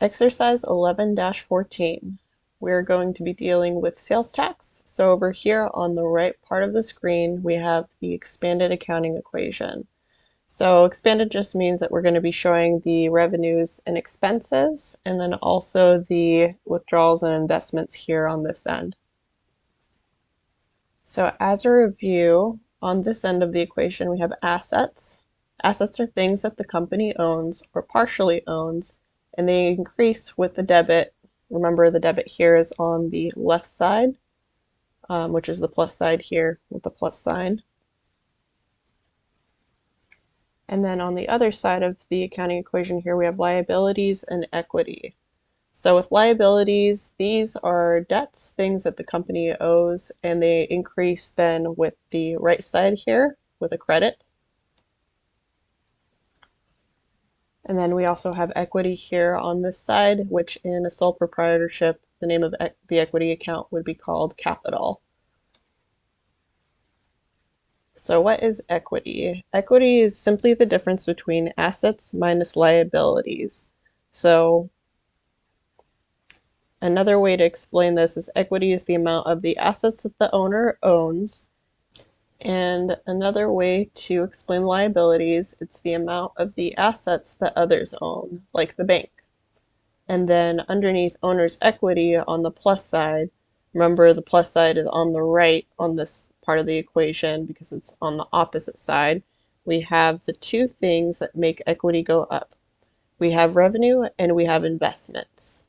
Exercise 11-14. We're going to be dealing with sales tax. So over here on the right part of the screen, we have the expanded accounting equation. So expanded just means that we're going to be showing the revenues and expenses, and then also the withdrawals and investments here on this end. So as a review, on this end of the equation, we have assets. Assets are things that the company owns or partially owns, and they increase with the debit. Remember, the debit here is on the left side, which is the plus side here with the plus sign. And then on the other side of the accounting equation here, we have liabilities and equity. So with liabilities, these are debts, things that the company owes, and they increase then with the right side here with a credit. And then we also have equity here on this side, which in a sole proprietorship, the name of the equity account would be called capital. So what is equity? Equity is simply the difference between assets minus liabilities. So another way to explain this is equity is the amount of the assets that the owner owns. And another way to explain liabilities, it's the amount of the assets that others own, like the bank. And then underneath owner's equity on the plus side, remember the plus side is on the right on this part of the equation because it's on the opposite side, we have the two things that make equity go up. We have revenue and we have investments.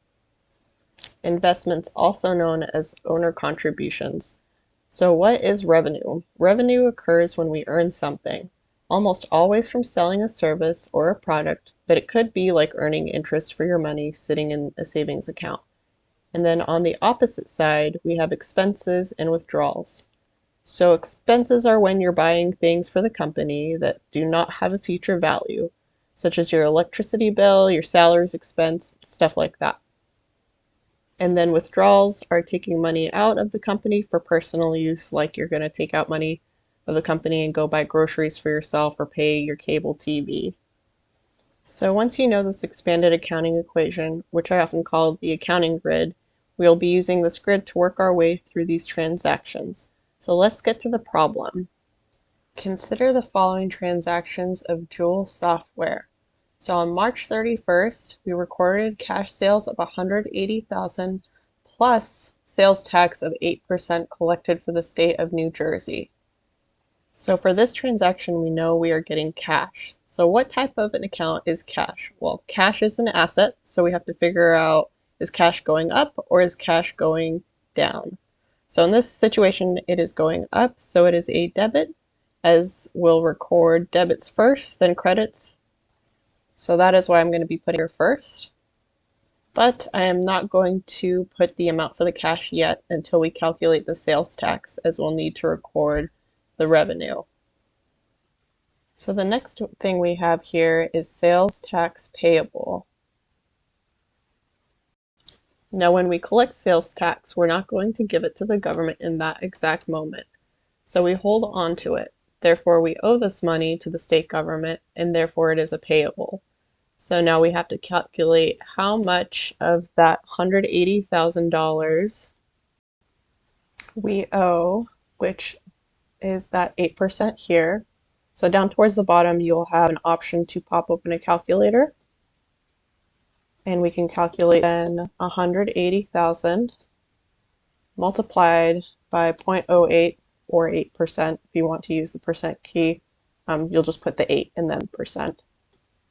Investments, also known as owner contributions. So what is revenue? Revenue occurs when we earn something, almost always from selling a service or a product, but it could be like earning interest for your money sitting in a savings account. And then on the opposite side, we have expenses and withdrawals. So expenses are when you're buying things for the company that do not have a future value, such as your electricity bill, your salaries expense, stuff like that. And then withdrawals are taking money out of the company for personal use, like you're going to take out money of the company and go buy groceries for yourself or pay your cable TV. So once you know this expanded accounting equation, which I often call the accounting grid, we'll be using this grid to work our way through these transactions. So let's get to the problem. Consider the following transactions of Joule software. So on March 31st, we recorded cash sales of $180,000 plus sales tax of 8% collected for the state of New Jersey. So for this transaction, we know we are getting cash. So what type of an account is cash? Well, cash is an asset, so we have to figure out, is cash going up or is cash going down? So in this situation, it is going up, so it is a debit, as we'll record debits first, then credits. So that is why I'm going to be putting here first. But I am not going to put the amount for the cash yet until we calculate the sales tax, as we'll need to record the revenue. So the next thing we have here is sales tax payable. Now when we collect sales tax, we're not going to give it to the government in that exact moment. So we hold on to it. Therefore, we owe this money to the state government, and therefore it is a payable. So now we have to calculate how much of that $180,000 we owe, which is that 8% here. So down towards the bottom, you'll have an option to pop open a calculator. And we can calculate then 180,000 multiplied by 0.08 or 8%. If you want to use the percent key, you'll just put the 8 and then percent.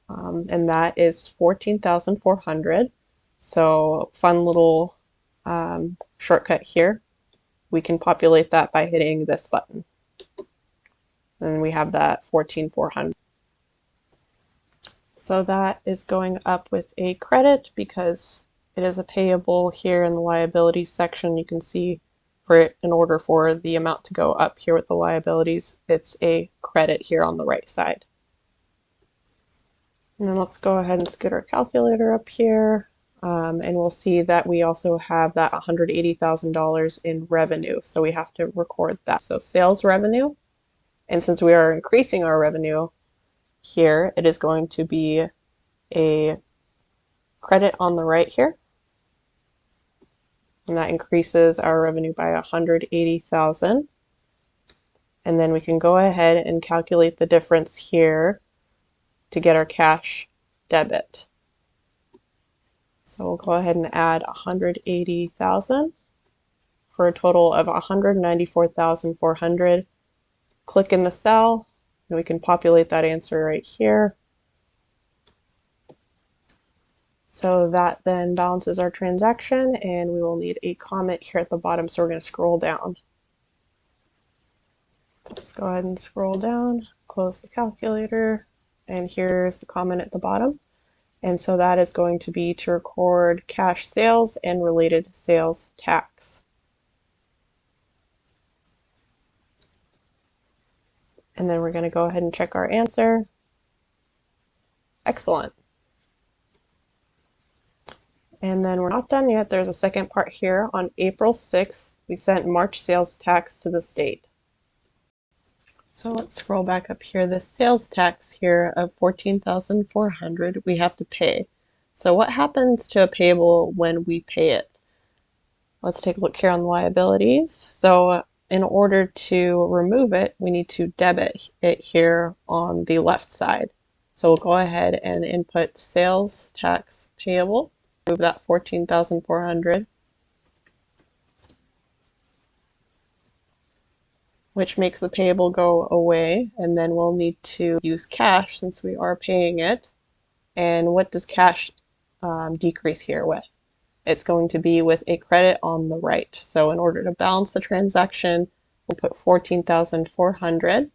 And that is 14,400. So fun little shortcut here. We can populate that by hitting this button. And we have that 14,400. So that is going up with a credit because it is a payable here in the liabilities section. You can see in order for the amount to go up here with the liabilities, it's a credit here on the right side. And then let's go ahead and scoot our calculator up here. And we'll see that we also have that $180,000 in revenue. So we have to record that. So sales revenue. And since we are increasing our revenue here, it is going to be a credit on the right here, and that increases our revenue by 180,000. And then we can go ahead and calculate the difference here to get our cash debit. So we'll go ahead and add 180,000 for a total of 194,400. Click in the cell, and we can populate that answer right here. So that then balances our transaction, and we will need a comment here at the bottom, so we're going to scroll down. Let's go ahead and scroll down, close the calculator, and here's the comment at the bottom. And so that is going to be to record cash sales and related sales tax. And then we're going to go ahead and check our answer. Excellent. And then we're not done yet. There's a second part here. On April 6th, we sent March sales tax to the state. So let's scroll back up here. The sales tax here of 14,400 we have to pay. So what happens to a payable when we pay it? Let's take a look here on the liabilities. So in order to remove it, we need to debit it here on the left side. So we'll go ahead and input sales tax payable, move that 14,400, which makes the payable go away, and then we'll need to use cash since we are paying it. And what does cash decrease here with? It's going to be with a credit on the right. So in order to balance the transaction, we'll put 14,400.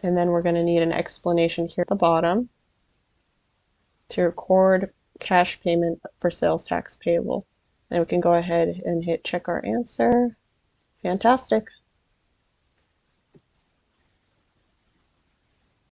And then we're going to need an explanation here at the bottom to record cash payment for sales tax payable. Then we can go ahead and hit check our answer. Fantastic.